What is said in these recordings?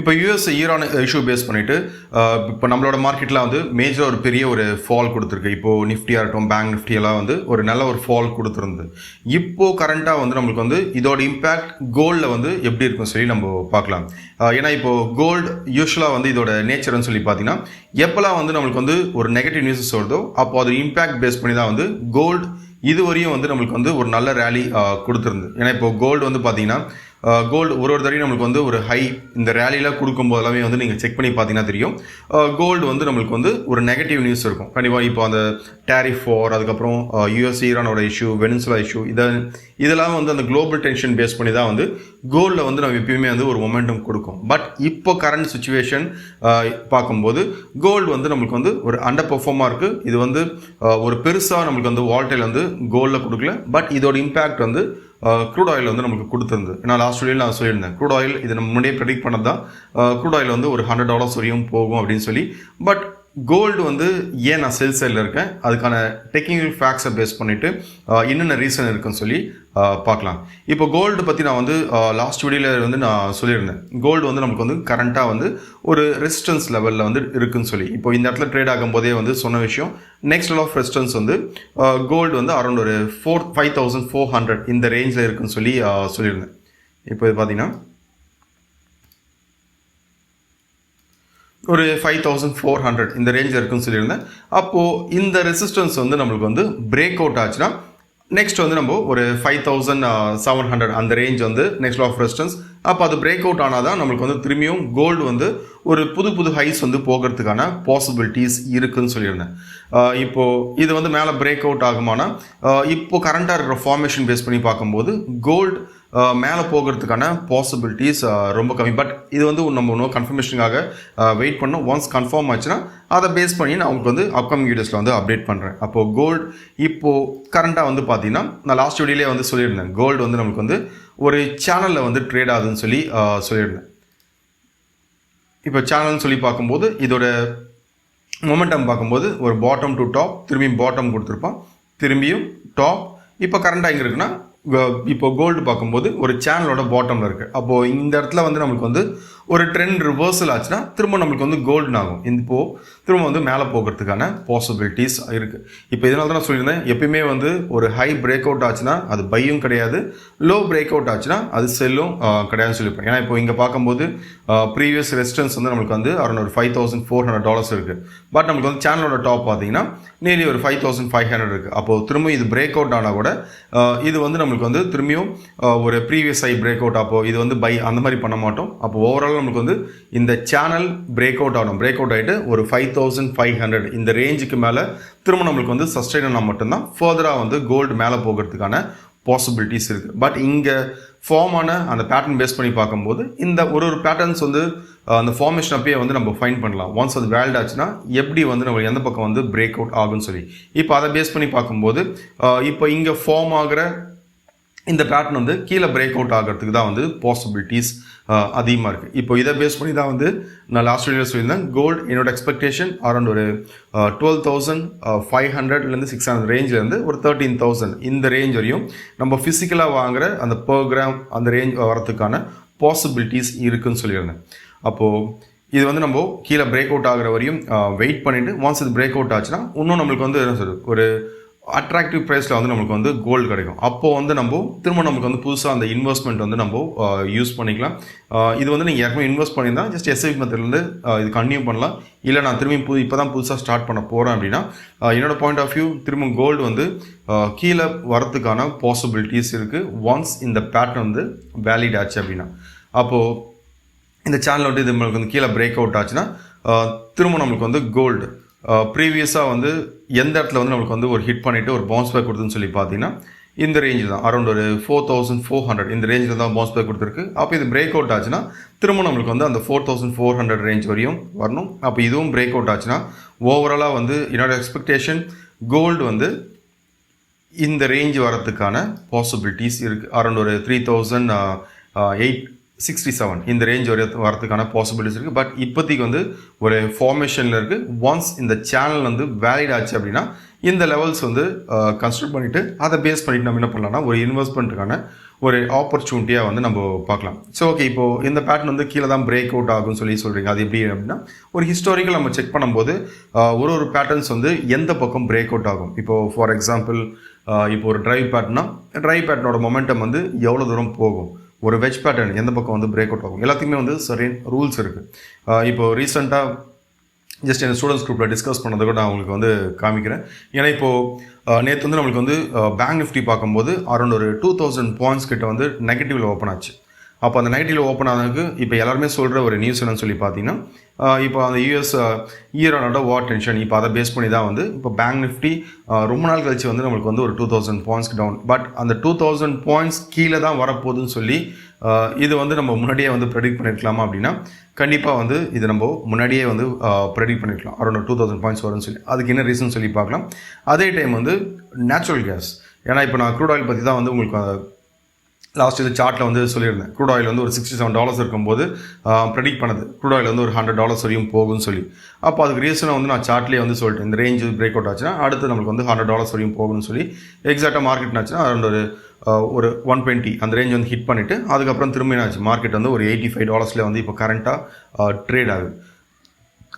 இப்போ US Iran issue base பண்ணிட்டு இப்போ நம்மளோட மார்க்கெட்டில் வந்து மேஜராக ஒரு பெரிய ஒரு ஃபால் கொடுத்துருக்கு. இப்போது நிஃப்டியாக இருக்கட்டும், பேங்க் நிஃப்டியெல்லாம் வந்து ஒரு நல்ல ஒரு ஃபால் கொடுத்துருந்து. இப்போது கரண்ட்டாக வந்து நம்மளுக்கு வந்து இதோட இம்பேக்ட் கோல்டில் வந்து எப்படி இருக்குன்னு சொல்லி நம்ம பார்க்கலாம். ஏன்னா இப்போது கோல்டு யூஸ்வலாக வந்து இதோட நேச்சர்னு சொல்லி பார்த்தீங்கன்னா, எப்போல்லாம் வந்து நம்மளுக்கு வந்து ஒரு நெகட்டிவ் நியூஸஸ் வருதோ அப்போ அது இம்பேக்ட் பேஸ் பண்ணி தான் வந்து கோல்டு இதுவரையும் வந்து நம்மளுக்கு வந்து ஒரு நல்ல ரேலி கொடுத்துருந்து. ஏன்னா இப்போ கோல்டு வந்து பார்த்தீங்கன்னா கோல்டு ஒரு தடவையும் நம்மளுக்கு வந்து ஒரு ஹை இந்த ரேலியில் கொடுக்கும்போது எல்லாமே வந்து நீங்கள் செக் பண்ணி பார்த்தீங்கன்னா தெரியும். கோல்டு வந்து நம்மளுக்கு வந்து ஒரு நெகட்டிவ் நியூஸ் இருக்கும் கண்டிப்பாக. இப்போ அந்த டேரிஃப் வார், அதுக்கப்புறம் யூஎஸ் ஈரானோட இஷ்யூ, வெனிசுலா இஷ்யூ, இதெல்லாம் வந்து அந்த குளோபல் டென்ஷன் பேஸ் பண்ணி தான் வந்து கோல்டில் வந்து நம்ம எப்பயுமே வந்து ஒரு மொமெண்டம் கொடுக்கும். பட் இப்போ கரண்ட் சுச்சுவேஷன் பார்க்கும்போது கோல்டு வந்து நம்மளுக்கு வந்து ஒரு அண்டர் பெர்ஃபார்மாக இருக்குது. இது வந்து ஒரு பெருசாக நம்மளுக்கு வந்து வால்டைல் வந்து கோல்டில் கொடுக்கல. பட் இதோட இம்பேக்ட் வந்து க்ரூட் ஆயில் வந்து நமக்கு கொடுத்துருந்து. ஏன்னா லாஸ்ட் வீடியோவில் நான் சொல்லியிருந்தேன், க்ரூட் ஆயில் இது நம்ம முன்னாடியே ப்ரெடிக்ட் பண்ணது தான். க்ரூட் ஆயில் வந்து ஒரு $100 வரையும் போகும் அப்படின்னு சொல்லி. பட் கோல்டு வந்து ஏன் நான் சேல் சைடில் இருக்கேன், அதுக்கான டெக்னிக்கல் ஃபேக்ட்ஸை பேஸ் பண்ணிவிட்டு என்னென்ன ரீசன் இருக்குன்னு சொல்லி பார்க்கலாம். இப்போ கோல்டு பற்றி நான் வந்து லாஸ்ட் வீடியோவில் வந்து நான் சொல்லியிருந்தேன், கோல்டு வந்து நமக்கு வந்து கரண்ட்டாக வந்து ஒரு ரெசிஸ்டன்ஸ் லெவலில் வந்து இருக்குன்னு சொல்லி. இப்போ இந்த இடத்துல ட்ரேட் ஆகும் போதே வந்து சொன்ன விஷயம், நெக்ஸ்ட் லெவல் ஆஃப் ரெசிஸ்டன்ஸ் வந்து கோல்டு வந்து அரௌண்ட் ஒரு 5400 இந்த ரேஞ்சில் இருக்குன்னு சொல்லி சொல்லியிருந்தேன். இப்போ இது பார்த்தீங்கன்னா ஒரு 5400 இந்த ரேஞ்சில் இருக்குன்னு சொல்லியிருந்தேன். அப்போது இந்த ரெசிஸ்டன்ஸ் வந்து நம்மளுக்கு வந்து பிரேக் அவுட் ஆச்சுன்னா நெக்ஸ்ட் வந்து நம்ம ஒரு 5700 அந்த ரேஞ்ச் வந்து நெக்ஸ்ட் ஆஃப் ரெசிஸ்டன்ஸ். அப்போ அது பிரேக் அவுட் ஆனால் தான் நம்மளுக்கு வந்து திரும்பியும் கோல்டு வந்து ஒரு புது ஹைஸ் வந்து போகிறதுக்கான பாசிபிலிட்டிஸ் இருக்குதுன்னு சொல்லியிருந்தேன். இப்போது இது வந்து மேலே பிரேக் அவுட் ஆகுமானா இப்போது கரண்ட்டாக இருக்கிற ஃபார்மேஷன் பேஸ் பண்ணி பார்க்கும்போது கோல்டு மேலே போகிறதுக்கான பாசிபிலிட்டிஸ் ரொம்ப கம்மி. பட் இது வந்து நம்ம இன்னும் கன்ஃபர்மேஷனுக்காக வெயிட் பண்ணோம். ஒன்ஸ் கன்ஃபார்ம் ஆச்சுன்னா அதை பேஸ் பண்ணி நான் உங்களுக்கு வந்து அப்கமிங் வீடியோஸில் வந்து அப்டேட் பண்ணுறேன். அப்போது கோல்டு இப்போது கரண்ட்டாக வந்து பார்த்தீங்கன்னா நான் லாஸ்ட் வீடியோலேயே வந்து சொல்லியிருந்தேன், கோல்டு வந்து நமக்கு வந்து ஒரு சேனலில் வந்து ட்ரேட் ஆகுதுன்னு சொல்லி சொல்லியிருந்தேன். இப்போ சேனல்னு சொல்லி பார்க்கும்போது இதோட மொமெண்டம் பார்க்கும்போது ஒரு பாட்டம் டு டாப், திரும்பியும் பாட்டம் கொடுத்துருப்பான், திரும்பியும் டாப். இப்போ கரண்ட்டாக எங்கே இருக்குன்னா இப்போ கோல்டு பார்க்கும்போது ஒரு சேனலோட பாட்டமில் இருக்குது. அப்போது இந்த இடத்துல வந்து நம்மளுக்கு வந்து ஒரு ட்ரெண்ட் ரிவர்சல் ஆச்சுன்னா திரும்ப நம்மளுக்கு வந்து கோல்டன் ஆகும். இப்போது திரும்ப வந்து மேலே போகிறதுக்கான பாசிபிலிட்டிஸ் இருக்குது. இப்போ இதனால தான் நான் சொல்லியிருந்தேன், எப்பயுமே வந்து ஒரு ஹை பிரேக் அவுட் ஆச்சுன்னா அது பையும் கிடையாது, லோ பிரேக் அவுட் ஆச்சுன்னா அது செல்லும் கிடையாதுன்னு சொல்லியிருப்பேன். ஏன்னா இப்போ இங்கே பார்க்கும்போது ப்ரீவியஸ் ரெசிஸ்டன்ஸ் வந்து நம்மளுக்கு வந்து அரௌண்ட் ஒரு $5400 இருக்குது. பட் நம்மளுக்கு வந்து சேனலோட டாப் பார்த்தீங்கன்னா நேரி ஒரு 5500 இருக்குது. அப்போது திரும்ப இது பிரேக் அவுட் ஆனால் கூட இது வந்து நம்மளுக்கு வந்து திரும்பியும் ஒரு ப்ரீவியஸ் ஹை பிரேக் அவுட், அப்போது இது வந்து பை அந்த மாதிரி பண்ண மாட்டோம். அப்போ ஓவரால் நமக்கு வந்து இந்த சேனல் பிரேக் அவுட் ஆகணும். பிரேக் அவுட் ஆகிட்டு ஒரு 5500 இந்த ரேஞ்சுக்கு மேலே திரும்ப நம்மளுக்கு வந்து சஸ்டெயின் ஆனால் மட்டும்தான் ஃபர்தராக வந்து கோல்டு மேலே போகிறதுக்கான பாசிபிலிட்டிஸ் இருக்குது. பட் இங்கே ஃபார்ம் ஆன அந்த பேட்டர்ன் பேஸ் பண்ணி பார்க்கும்போது இந்த ஒரு பேட்டர்ன்ஸ் வந்து அந்த ஃபார்மேஷன் அப்பயே வந்து நம்ம ஃபைன் பண்ணலாம். ஒன்ஸ் அது வேல்ட் ஆச்சுன்னா எப்படி வந்து நம்ம எந்த பக்கம் வந்து பிரேக் அவுட் ஆகுன்னு சொல்லி. இப்போ அதை பேஸ் பண்ணி பார்க்கும்போது இப்போ இங்கே ஃபார்ம் ஆகிற இந்த பேட்டர்ன் வந்து கீழே பிரேக் அவுட் ஆகிறதுக்கு தான் வந்து பாசிபிலிட்டிஸ் அதிகமாக இருக்குது. இப்போ இதை பேஸ் பண்ணி தான் வந்து நான் லாஸ்ட் வீடியோவில் சொல்லியிருந்தேன், கோல்டு என்னோட எக்ஸ்பெக்டேஷன் அரௌண்ட் ஒரு 12,500 600 ரேஞ்சிலேருந்து ஒரு 13,000 இந்த ரேஞ்ச் வரையும் நம்ம ஃபிசிக்கலாக வாங்குகிற அந்த பர் கிராம் அந்த ரேஞ்ச் வரதுக்கான பாசிபிலிட்டிஸ் இருக்குதுன்னு சொல்லியிருந்தேன். அப்போது இது வந்து நம்ம கீழே பிரேக் அவுட் ஆகிற வரையும் வெயிட் பண்ணிவிட்டு ஒன்ஸ் இது பிரேக் அவுட் ஆச்சுன்னா இன்னும் நம்மளுக்கு வந்து என்ன சொல்கிறது ஒரு அட்ராக்டிவ் ப்ரைஸில் வந்து நம்மளுக்கு வந்து கோல்டு கிடைக்கும். அப்போது வந்து நம்ம திரும்ப நமக்கு வந்து புதுசாக அந்த இன்வெஸ்ட்மெண்ட் வந்து நம்ம யூஸ் பண்ணிக்கலாம். இது வந்து நீங்கள் ஏற்கனவே இன்வெஸ்ட் பண்ணியிருந்தால் ஜஸ்ட் எஸ்ஐபி மெத்தட்லேருந்து இது கன்டினியூ பண்ணலாம். இல்லை நான் திரும்பி இப்போ தான் புதுசாக ஸ்டார்ட் பண்ண போகிறேன் அப்படின்னா என்னோடய பாயிண்ட் ஆஃப் வியூ திரும்ப கோல்டு வந்து கீழே வரத்துக்கான பாசிபிலிட்டிஸ் இருக்குது ஒன்ஸ் இந்த பேட்டர்ன் வந்து வேலிட் ஆச்சு அப்படின்னா. அப்போது இந்த சேனல் வந்து இது நம்மளுக்கு வந்து கீழே பிரேக் அவுட் ஆச்சுன்னா திரும்ப நம்மளுக்கு வந்து கோல்டு ப்ரீவியஸாக வந்து எந்த இடத்துல வந்து நம்மளுக்கு வந்து ஒரு ஹிட் பண்ணிவிட்டு ஒரு பவுன்ஸ் பேக் கொடுத்துன்னு சொல்லி பார்த்தீங்கன்னா இந்த ரேஞ்சில் தான் அரௌண்ட் ஒரு 4400 இந்த ரேஞ்சில் தான் பவுன்ஸ் பேக் கொடுத்துருக்கு. அப்போ இது பிரேக் அவுட் ஆச்சுன்னா திரும்ப நம்மளுக்கு வந்து அந்த 4400 ரேஞ்ச் வரையும் வரணும். அப்போ இதுவும் பிரேக் அவுட் ஆச்சுன்னா ஓவராலாக வந்து என்னோடய எக்ஸ்பெக்டேஷன் கோல்டு வந்து இந்த ரேஞ்ச் வரத்துக்கான பாசிபிலிட்டிஸ் இருக்குது. அரௌண்ட் ஒரு 3867 இந்த ரேஞ்ச் வரதுக்கான பாசிபிலிட்டிஸ் இருக்குது. பட் இப்போதைக்கு வந்து ஒரு ஃபார்மேஷனில் இருக்குது. ஒன்ஸ் இந்த சேனல் வந்து வேலிட் ஆச்சு அப்படின்னா இந்த லெவல்ஸ் வந்து கன்சிடர் பண்ணிவிட்டு அதை பேஸ் பண்ணிவிட்டு நம்ம என்ன பண்ணலாம்னா ஒரு இன்வெஸ்ட்மெண்ட்டுக்கான ஒரு ஆப்பர்ச்சுனிட்டியாக வந்து நம்ம பார்க்கலாம். ஸோ ஓகே, இப்போது இந்த பேட்டர்ன் வந்து கீழே தான் பிரேக் அவுட் ஆகும்னு சொல்கிறீங்க. அது எப்படி அப்படின்னா ஒரு ஹிஸ்டாரிக்கல் நம்ம செக் பண்ணும்போது ஒரு பேட்டர்ன்ஸ் வந்து எந்த பக்கம் பிரேக் அவுட் ஆகும். இப்போது ஃபார் எக்ஸாம்பிள் இப்போ ஒரு ட்ரைவ் பேட்டர்னோட மொமெண்டம் வந்து எவ்வளோ தூரம் போகும், ஒரு வெஜ் பேட்டர்ன் எந்த பக்கம் வந்து பிரேக் அவுட் ஆகும், எல்லாத்துக்குமே வந்து சரியான ரூல்ஸ் இருக்குது. இப்போது ரீசெண்டாக ஜஸ்ட் என் ஸ்டூடெண்ட்ஸ் குரூப்பில் டிஸ்கஸ் பண்ணதை கூட நான் உங்களுக்கு வந்து காமிக்கிறேன். ஏன்னா இப்போது நேற்று வந்து நம்மளுக்கு வந்து பேங்க் நிஃப்டி பார்க்கும்போது அரௌண்ட் ஒரு 2000 பாயிண்ட்ஸ் கிட்ட வந்து நெகட்டிவில் ஓப்பன் ஆச்சு. அப்போ அந்த நெகட்டிவில் ஓப்பன் ஆனதுக்கு இப்போ எல்லாருமே சொல்கிற ஒரு நியூஸ் என்னன்னு சொல்லி பார்த்தீங்கன்னா இப்போ அந்த ஈரானோட வார் டென்ஷன், இப்போ அதை பேஸ் பண்ணி தான் வந்து இப்போ பேங்க் நிஃப்டி ரொம்ப நாள் கழிச்சு வந்து நம்மளுக்கு வந்து ஒரு 2000 பாயிண்ட்ஸ்க்கு டவுன். பட் அந்த 2000 பாயிண்ட்ஸ் கீழே தான் வரப்போகுதுன்னு சொல்லி இது வந்து நம்ம முன்னாடியே வந்து ப்ரெடிக்ட் பண்ணியிருக்கலாமா அப்படின்னா கண்டிப்பாக வந்து இது நம்ம முன்னாடியே வந்து ப்ரெடிக்ட் பண்ணியிருக்கலாம் அரௌண்ட் 2000 பாயிண்ட்ஸ் வரும்னு சொல்லி. அதுக்கு என்ன ரீசன் சொல்லி பார்க்கலாம். அதே டைம் வந்து நேச்சுரல் கேஸ், ஏன்னா இப்போ நான் க்ரூட் ஆயில் பற்றி தான் வந்து உங்களுக்கு லாஸ்ட் இது சார்ட்டில் வந்து சொல்லியிருந்தேன். க்ரூட் ஆயில் வந்து ஒரு $67 இருக்கும்போது ப்ரெடிக்ட் பண்ணது க்ரூட் ஆயில் வந்து ஒரு $100 வரையும் போகும்னு சொல்லி. அப்போ அதுக்கு ரீசனாக வந்து நான் சார்ட்லேயே வந்து சொல்லிட்டேன், இந்த ரேஞ்சு பிரேக் அவுட் ஆச்சுன்னா அடுத்து நம்மளுக்கு வந்து $100 வரையும் போகும்னு சொல்லி. எக்ஸாக்டாக மார்க்கெட் ஆச்சுன்னா அரௌண்ட் ஒரு 120 அந்த ரேஞ்ச் வந்து ஹிட் பண்ணிவிட்டு அதுக்கப்புறம் திரும்ப என்னாச்சு, மார்க்கெட் வந்து ஒரு $85 வந்து இப்போ கரண்ட்டாக ட்ரேட் ஆகுது.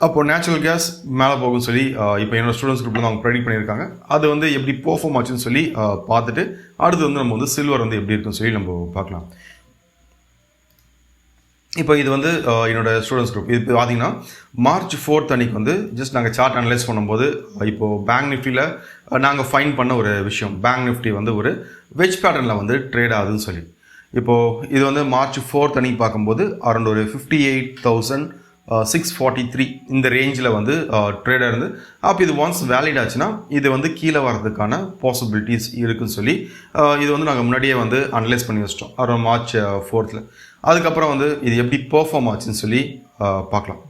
அப்போது நேச்சுரல் கேஸ் மேலே போகும்னு சொல்லி இப்போ என்னோட ஸ்டூடெண்ட்ஸ் குரூப்பில் அவங்க ப்ரெடிக்ட் பண்ணியிருக்காங்க. அது வந்து எப்படி பெர்ஃபார்ம் ஆச்சுன்னு சொல்லி பார்த்துட்டு அடுத்து வந்து நம்ம வந்து சில்வர் வந்து எப்படி இருக்குன்னு சொல்லி நம்ம பார்க்கலாம். இப்போ இது வந்து என்னோட ஸ்டூடெண்ட்ஸ் குரூப். இது பார்த்தீங்கன்னா March 4th அன்றைக்கி வந்து ஜஸ்ட் நாங்கள் சார்ட் அனலைஸ் பண்ணும்போது இப்போது பேங்க் நிஃப்டியில் நாங்கள் ஃபைன் பண்ண ஒரு விஷயம், பேங்க் நிஃப்டி வந்து ஒரு வெஜ் பேட்டர்னில் வந்து ட்ரேட் ஆகுதுன்னு சொல்லி. இப்போது இது வந்து March 4th அன்றைக்கி பார்க்கும்போது அரௌண்ட் ஒரு 58,643 இந்த ரேஞ்சில் வந்து ட்ரேடாக இருந்து. அப்போ இது ஒன்ஸ் வேலிட் ஆச்சுன்னா இது வந்து கீழே வரதுக்கான பாசிபிலிட்டிஸ் இருக்குதுன்னு சொல்லி இது வந்து நாங்கள் முன்னாடியே வந்து அனலைஸ் பண்ணி வச்சிட்டோம் அரௌண்ட் March 4th. அதுக்கப்புறம் வந்து இது எப்படி பெர்ஃபார்ம் ஆச்சுன்னு சொல்லி பார்க்கலாம்.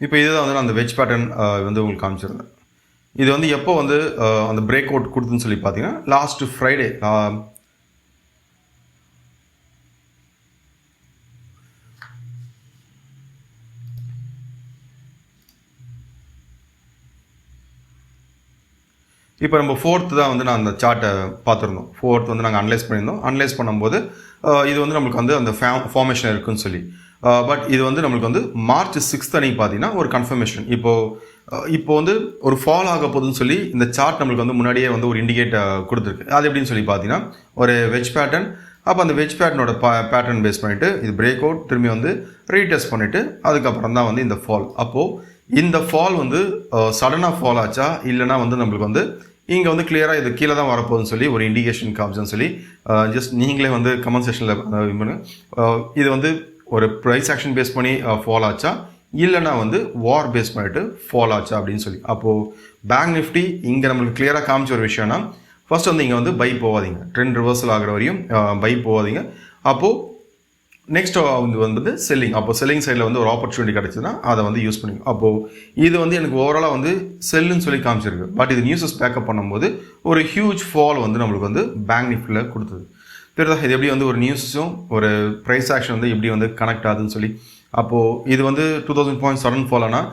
இப்போ இதுதான் வந்து நான் அந்த வெஜ் பேட்டர்ன் வந்து உங்களுக்கு காமிச்சிருந்தேன். இது வந்து எப்போ வந்து அந்த பிரேக் அவுட் கொடுத்துன்னு சொல்லி பார்த்தீங்கன்னா லாஸ்ட் ஃப்ரைடே. இப்போ நம்ம 4th தான் வந்து நான் அந்த சார்ட்டை பார்த்துருந்தோம். 4th வந்து நாங்கள் அனலைஸ் பண்ணியிருந்தோம். அனலைஸ் பண்ணும்போது இது வந்து நம்மளுக்கு வந்து அந்த ஃபார்மேஷன் இருக்குன்னு சொல்லி. பட் இது வந்து நம்மளுக்கு வந்து March 6th அன்றைக்கி பார்த்தீங்கன்னா ஒரு கன்ஃபர்மேஷன். இப்போ வந்து ஒரு ஃபால் ஆக போகுதுன்னு சொல்லி இந்த சார்ட் நம்மளுக்கு வந்து முன்னாடியே வந்து ஒரு இண்டிகேட் கொடுத்துருக்கு. அது எப்படின்னு சொல்லி பார்த்தீங்கன்னா ஒரு வெஜ் பேட்டர்ன். அப்போ அந்த வெஜ் பேட்டர்னோட பேட்டர்ன் பேஸ் பண்ணிவிட்டு இது பிரேக் அவுட் திரும்பி வந்து ரீடெஸ்ட் பண்ணிவிட்டு அதுக்கப்புறம் தான் வந்து இந்த ஃபால். அப்போது இந்த ஃபால் வந்து சடனாக ஃபால் ஆச்சா இல்லைனா வந்து நம்மளுக்கு வந்து இங்கே வந்து கிளியராக இது கீழே தான் வரப்போகுதுன்னு சொல்லி ஒரு இண்டிகேஷன் காமிச்சுன்னு சொல்லி ஜஸ்ட் நீங்களே வந்து கமெண்ட் செக்ஷனில் இது வந்து ஒரு ப்ரைஸ் ஆக்ஷன் பேஸ் பண்ணி ஃபால் ஆச்சா இல்லைனா வந்து வார் பேஸ் பண்ணிவிட்டு ஃபால் ஆச்சா அப்படின்னு சொல்லி. அப்போது பேங்க் நிஃப்டி இங்கே நம்மளுக்கு கிளியராக காமிச்ச ஒரு விஷயம்னா ஃபர்ஸ்ட் வந்து இங்கே வந்து பை போகாதீங்க, ட்ரெண்ட் ரிவர்சல் ஆகிற வரையும் பை போகாதீங்க. அப்போது நெக்ஸ்ட் வந்து செல்லிங். அப்போ செல்லிங் சைடில் வந்து ஒரு ஆப்பர்ச்சுனிட்டி கிடச்சிதுன்னா அதை வந்து யூஸ் பண்ணிங்க. அப்போது இது வந்து எனக்கு ஓவராலாக வந்து செல்லுன்னு சொல்லி காமிச்சிருக்கு. பட் இது நியூஸஸ் பேக்கப் பண்ணும்போது ஒரு ஹியூஜ் ஃபால் வந்து நம்மளுக்கு வந்து பேங்க் நிஃப்டியில் கொடுத்தது. தெரியுதா இது எப்படி வந்து ஒரு நியூஸும் ஒரு ப்ரைஸ் ஆக்ஷன் வந்து எப்படி வந்து கனெக்ட் ஆகுதுன்னு சொல்லி. அப்போது இது வந்து 2000 பாயிண்ட் சடன் ஃபால். ஆனால்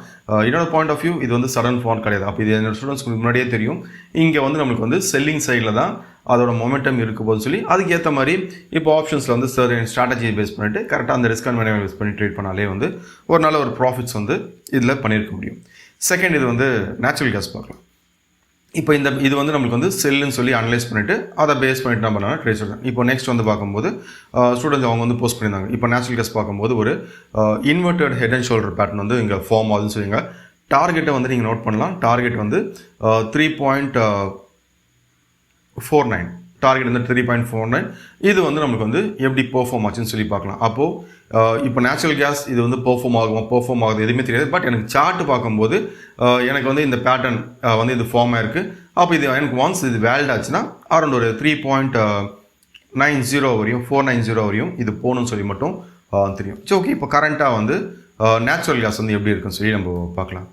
என்னோட பாயிண்ட் ஆஃப் வியூ இது வந்து சடன் ஃபால் கிடையாது. அப்போ இது என்னோட ஸ்டூடெண்ட்ஸ்க்கு முன்னாடியே தெரியும். இங்கே வந்து நம்மளுக்கு வந்து செல்லிங் சைடில் தான் அதோட மொமெண்டம் இருக்க போதுன்னு சொல்லி அதுக்கேற்ற மாதிரி இப்போ ஆப்ஷன்ஸில் வந்து ஸ்ட்ராட்டஜியை பேஸ் பண்ணிவிட்டு கரெக்டாக அந்த ரிஸ்க் அண்ட் மேனேஜ்மெண்ட் பேஸ் பண்ணி ட்ரேட் பண்ணாலே வந்து ஒரு நல்ல ஒரு ப்ராஃபிட்ஸ் வந்து இதில் பண்ணியிருக்க முடியும். செகண்ட் இது வந்து நேச்சுரல் கேஸ் பார்க்கலாம். இப்போ இது வந்து நம்மளுக்கு வந்து செல்லுன்னு சொல்லி அனலைஸ் பண்ணிவிட்டு அதை பேஸ் பண்ணிட்டு நம்ம பண்ணால் ட்ரேட் சொல்கிறேன். இப்போ நெக்ஸ்ட் வந்து பார்க்கும்போது ஸ்டூடெண்ட்ஸ் அவங்க வந்து போஸ்ட் பண்ணியிருந்தாங்க. இப்போ நேச்சுரல் கேஸ் பார்க்கும்போது ஒரு inverted head and shoulder pattern வந்து இங்கே ஃபார்ம் ஆகுதுன்னு சொல்லுங்க. டார்கெட்டை வந்து நீங்கள் நோட் பண்ணலாம். டார்கெட் வந்து 3.49, டார்கெட் வந்து 3.49. இது வந்து நம்மளுக்கு வந்து எப்படி பெர்ஃபார்ம் ஆச்சுன்னு சொல்லி பார்க்கலாம். அப்போது இப்போ நேச்சுரல் கேஸ் இது வந்து பெர்ஃபார்ம் ஆகுது எதுவுமே தெரியாது. பட் எனக்கு சார்ட்டு பார்க்கும்போது எனக்கு வந்து இந்த பேட்டர்ன் வந்து இது ஃபார்ம் ஆயிருக்கு. அப்போ இது எனக்கு ஒன்ஸ் இது வேலிட் ஆச்சுன்னா அரௌண்ட் ஒரு 490 வரையும் 490 வரையும் இது போகணும்னு சொல்லி மட்டும் தெரியும். சரி, ஓகே. இப்போ கரண்ட்டாக வந்து நேச்சுரல் கேஸ் வந்து எப்படி இருக்குன்னு சொல்லி நம்ம பார்க்கலாம்.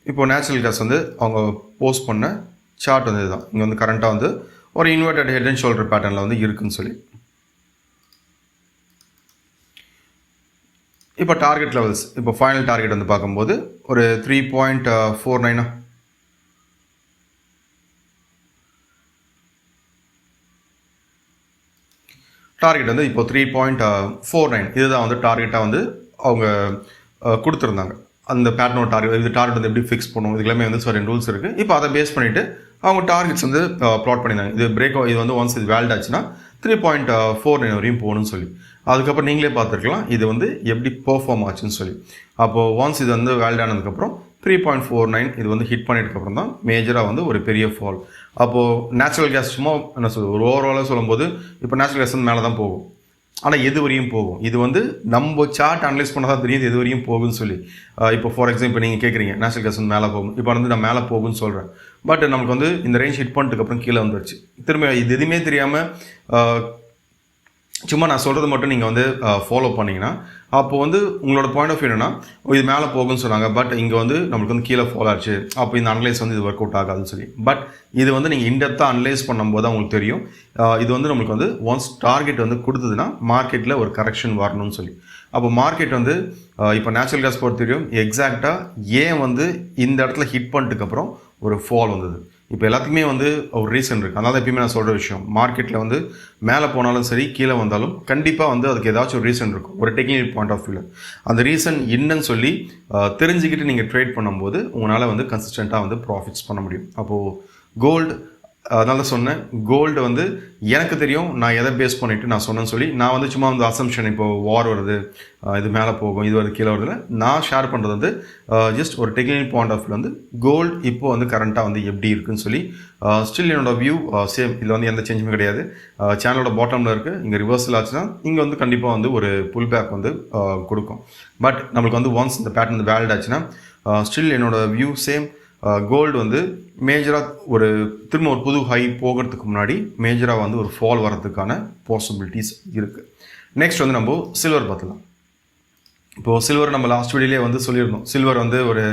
இப்போ நேச்சுரல் கேஸ் வந்து அவங்க போஸ்ட் பண்ண சார்ட் வந்து இதுதான். இங்கே வந்து கரண்ட்டாக வந்து ஒரு இன்வெர்டட் ஹெட் அண்ட் ஷோல்டர் பேட்டர்னில் வந்து இருக்குன்னு சொல்லி. இப்போ டார்கெட் லெவல்ஸ், இப்போ ஃபைனல் டார்கெட் வந்து பார்க்கும்போது ஒரு 3.49 டார்கெட் வந்து இப்போ 3.49 இதுதான் வந்து டார்கெட்டாக வந்து அவங்க கொடுத்துருந்தாங்க. அந்த பேட்டர்னோட டார்கெட், இது டார்கெட் வந்து எப்படி ஃபிக்ஸ் பண்ணும், இது எல்லாமே வந்து சரி ரூல்ஸ் இருக்குது. இப்போ அதை பேஸ் பண்ணிவிட்டு அவங்க டார்கெட்ஸ் வந்து ப்ளாட் பண்ணியிருந்தாங்க. இது இது வந்து ஒன்ஸ் இது வேல்ட் ஆச்சுன்னா 3.49 வரையும் போகணும்னு சொல்லி. அதுக்கப்புறம் நீங்களே பார்த்துருக்கலாம் இது வந்து எப்படி பெர்ஃபார்ம் ஆச்சுன்னு சொல்லி. அப்போது ஒன்ஸ் இது வந்து வேல்ட் ஆனதுக்கப்புறம் 3.49 இது வந்து ஹிட் பண்ணிட்டதுக்கப்புறம் தான் மேஜராக வந்து ஒரு பெரிய ஃபால். அப்போது நேச்சுரல் கேஸ் சும்மா என்ன சொல்லுது, ஒரு ஓவராலாக சொல்லும்போது இப்போ நேச்சுரல் கேஸ் வந்து மேலே தான் போகும். ஆனால் எது வரையும் போகும், இது வந்து நம்ம சார்ட் அனலைஸ் பண்ணால் தான் தெரியுது எது வரையும் போகும்னு சொல்லி. இப்போ ஃபார் எக்ஸாம்பிள் நீங்கள் கேட்குறீங்க நேச்சுரல் கேஸ் வந்து மேலே போகும், இப்போ வந்து நான் மேலே போகும்னு சொல்கிறேன். பட் நமக்கு வந்து இந்த ரேஞ்ச் ஹிட் பண்ணிட்டுக்கப்புறம் கீழே வந்துடுச்சு. திரும்ப இது எதுவுமே தெரியாமல் சும்மா நான் சொல்கிறது மட்டும் நீங்கள் வந்து ஃபாலோ பண்ணிங்கன்னா அப்போது வந்து உங்களோட பாயிண்ட் ஆஃப் வியூ என்னன்னா இது மேலே போகும்னு சொன்னாங்க, பட் இங்கே வந்து நம்மளுக்கு வந்து கீழே ஃபால் ஆச்சு, அப்போ இந்த அனலைஸ் வந்து இது ஒர்க் அவுட் ஆகாதுன்னு சொல்லி. பட் இது வந்து நீங்கள் இன்டெப்த்தாக அனலைஸ் பண்ணும்போது தான் உங்களுக்கு தெரியும் இது வந்து நம்மளுக்கு வந்து ஒன்ஸ் டார்கெட் வந்து கொடுத்ததுன்னா மார்க்கெட்டில் ஒரு கரெக்ஷன் வரணும்னு சொல்லி. அப்போ மார்க்கெட் வந்து இப்போ நேச்சுரல் கேஸ் பொறுத்த தெரியும் எக்ஸாக்டாக ஏன் வந்து இந்த இடத்துல ஹிட் பண்ணிட்டுக்கப்புறம் ஒரு ஃபால் வந்தது. இப்போ எல்லாத்துக்குமே வந்து ஒரு ரீசன் இருக்குது. அதனால எப்பயுமே நான் சொல்கிற விஷயம், மார்க்கெட்டில் வந்து மேலே போனாலும் சரி கீழே வந்தாலும் கண்டிப்பாக வந்து அதுக்கு ஏதாச்சும் ஒரு ரீசன் இருக்கும், ஒரு டெக்னிக்கல் பாயிண்ட் ஆஃப் வியூவில். அந்த ரீசன் என்னன்னு சொல்லி தெரிஞ்சுக்கிட்டு நீங்கள் ட்ரேட் பண்ணும்போது உங்களால் வந்து கன்சிஸ்டண்ட்டாக வந்து ப்ராஃபிட்ஸ் பண்ண முடியும். அப்போது கோல்டு, அதனால சொன்னேன் கோல்டு வந்து எனக்கு தெரியும் நான் எதை பேஸ் பண்ணிவிட்டு நான் சொன்னேன்னு சொல்லி. நான் வந்து சும்மா வந்து அசம்ஷன் இப்போ வார் வருது, இது மேலே போகும், இது வருது கீழே வருதுல நான் ஷேர் பண்ணுறது வந்து ஜஸ்ட் ஒரு டெக்னிக்கல் பாயிண்ட் ஆஃப் வியூ வந்து கோல்டு இப்போ வந்து கரண்ட்டாக வந்து எப்படி இருக்குன்னு சொல்லி. ஸ்டில் என்னோட வியூ சேம், இதில் வந்து எந்த சேஞ்சுமே கிடையாது. சேனலோட பாட்டமில் இருக்குது, இங்கே ரிவர்சல் ஆச்சுன்னா இங்கே வந்து கண்டிப்பாக வந்து ஒரு புல் பேக் வந்து கொடுக்கும். பட் நம்மளுக்கு வந்து ஒன்ஸ் இந்த பேட்டர்ன் வந்து வேலிட் ஆச்சுன்னா ஸ்டில் என்னோட வியூ சேம். கோல்டு வந்து மேஜராக ஒரு திரும்ப ஒரு புது ஹை போகிறதுக்கு முன்னாடி மேஜராக வந்து ஒரு ஃபால் வரதுக்கான பாசிபிலிட்டிஸ் இருக்குது. நெக்ஸ்ட் வந்து நம்ம சில்வர் பார்த்துலாம். இப்போது சில்வர் நம்ம லாஸ்ட் வீடியோலேயே வந்து சொல்லியிருந்தோம், சில்வர் வந்து ஒரு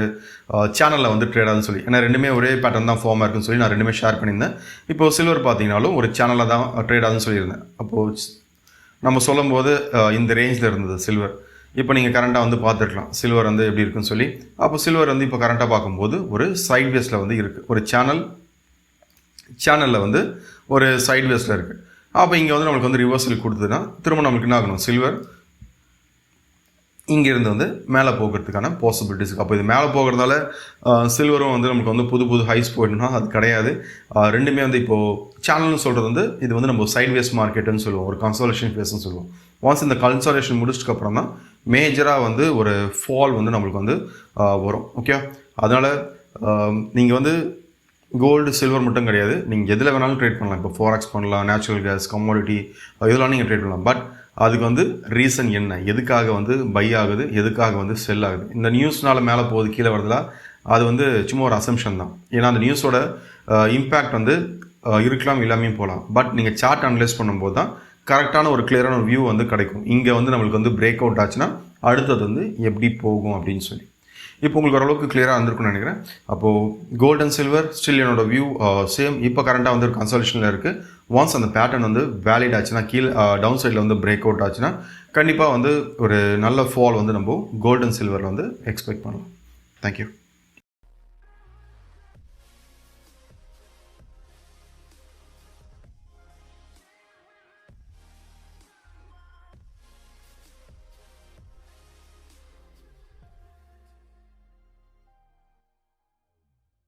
சேனலில் வந்து ட்ரேட் ஆகுதுன்னு சொல்லி. ஏன்னா ரெண்டுமே ஒரே பேட்டர்ன் தான் ஃபார்மாக இருக்குன்னு சொல்லி நான் ரெண்டுமே ஷேர் பண்ணியிருந்தேன். இப்போது சில்வர் பார்த்தீங்கன்னாலும் ஒரு சேனலில் தான் ட்ரேட் ஆகுதுன்னு சொல்லியிருந்தேன். அப்போது நம்ம சொல்லும்போது இந்த ரேஞ்சில் இருந்தது சில்வர். இப்போ நீங்கள் கரண்ட்டாக வந்து பார்த்துக்கலாம் சில்வர் வந்து எப்படி இருக்குன்னு சொல்லி. அப்போ சில்வர் வந்து இப்போ கரண்ட்டாக பார்க்கும்போது ஒரு சைட் வேஸில் வந்து இருக்குது, ஒரு சேனலில் வந்து ஒரு சைட் வேஸில் இருக்குது. அப்போ இங்கே வந்து நம்மளுக்கு வந்து ரிவர்சல் கொடுத்ததுன்னா திரும்ப நம்மளுக்கு என்ன ஆகணும், சில்வர் இங்கேருந்து வந்து மேலே போகிறதுக்கான பாசிபிலிட்டிஸ் இருக்குது. அப்போ இது மேலே போகிறதால சில்வரும் வந்து நமக்கு வந்து புது புது ஹைஸ் போயிடும்னா அது கிடையாது. ரெண்டுமே வந்து இப்போது சேனல்னு சொல்கிறது வந்து இது வந்து நம்ம சைட் வேஸ் மார்க்கெட்டுன்னு சொல்லுவோம், ஒரு கன்சாலேஷன் ஃபேஸ்ன்னு சொல்லுவோம். ஒன்ஸ் இந்த கன்சாலேஷன் முடிச்சதுக்கப்புறம் தான் மேஜராக வந்து ஒரு ஃபால் வந்து நம்மளுக்கு வந்து வரும். ஓகே, அதனால் நீங்கள் வந்து கோல்டு சில்வர் மட்டும் கிடையாது, நீங்கள் எதில் வேணாலும் ட்ரேட் பண்ணலாம். இப்போ ஃபாரெக்ஸ் பண்ணலாம், நேச்சுரல் கேஸ், கமோடிட்டி, இதெல்லாம் நீங்கள் ட்ரேட் பண்ணலாம். பட் அதுக்கு வந்து ரீசன் என்ன, எதுக்காக வந்து பை ஆகுது, எதுக்காக வந்து செல் ஆகுது. இந்த நியூஸ்னால் மேலே போகுது கீழே வருதுல அது வந்து சும்மா ஒரு அசம்ஷன் தான். ஏன்னா அந்த நியூஸோட இம்பேக்ட் வந்து இருக்கலாம் இல்லாமையும் போகலாம். பட் நீங்கள் சார்ட் அனலைஸ் பண்ணும்போது தான் கரெக்டான ஒரு கிளியரான வியூ வந்து கிடைக்கும். இங்கே வந்து நம்மளுக்கு வந்து பிரேக் அவுட் ஆச்சுன்னா அடுத்தது வந்து எப்படி போகும் அப்படின்னு சொல்லி. இப்போ உங்களுக்கு ஓரளவுக்கு கிளியராக இருந்திருக்குன்னு நினைக்கிறேன். அப்போது கோல்டு அண்ட் சில்வர் ஸ்டில் என்னோட வியூ சேம். இப்போ கரண்ட்டாக வந்து ஒரு கன்சல்டேஷனில் இருக்குது. ஒன்ஸ் அந்த பேட்டர்ன் வந்து வேலிட் ஆச்சுன்னா கீழே டவுன் சைடில் வந்து பிரேக் அவுட் ஆச்சுன்னா கண்டிப்பாக வந்து ஒரு நல்ல ஃபால் வந்து நம்ம கோல்டு அண்ட் சில்வரில் வந்து எக்ஸ்பெக்ட் பண்ணலாம். தேங்க்யூ.